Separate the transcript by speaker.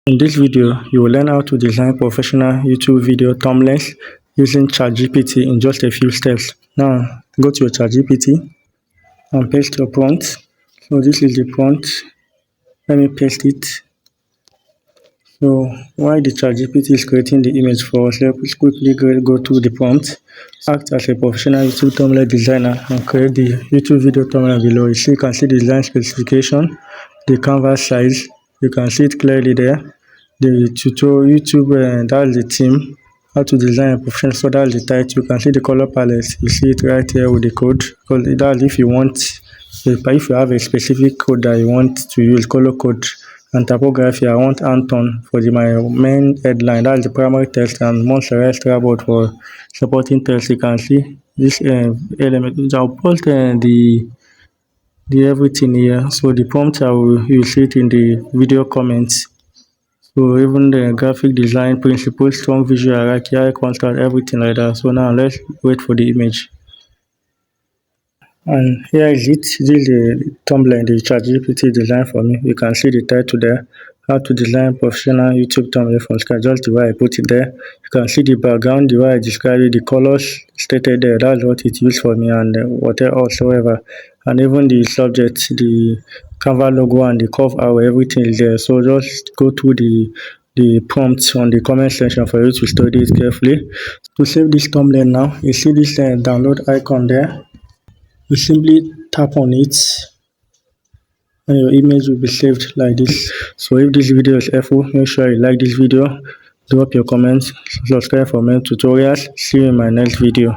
Speaker 1: In this video, you will learn how to design professional YouTube video thumbnails using ChatGPT in just a few steps. Now, go to your ChatGPT and paste your prompt. So this is the prompt. Let me paste it. So while the ChatGPT is creating the image for us, let's quickly go to the prompt. Act as a professional YouTube thumbnail designer and create the YouTube video thumbnail below. You can see the design specification, the canvas size. You can see it clearly there. The tutorial YouTube, that's the theme, how to design a professional. So that's the title. You can see the color palette. You see it right here with the code. Because that's if you want, if you have a specific code that you want to use, color code. And typography, I want Anton for my main headline. That's the primary text, and Montserrat board for supporting text. You can see this element. I'll post the everything here. So the prompt, you see it in the video comments. So even the graphic design principles, strong visual hierarchy, high contrast, everything like that. So now let's wait for the image. And here is it. This is the thumbnail the ChatGPT designed for me. You can see the title there. How to design professional YouTube thumbnail from scratch. Just the way I put it there. You can see the background, the way I described it, the colors stated there. That's what it used for me, and whatsoever. And even the subject, the Canva logo and the curve arrow, everything is there. So just go through the prompts on the comment section for you to study it carefully. To save this thumbnail now, you see this download icon there. You simply tap on it and your image will be saved like this. So if this video is helpful, make sure you like this video, drop your comments, subscribe for more tutorials. See you in my next video.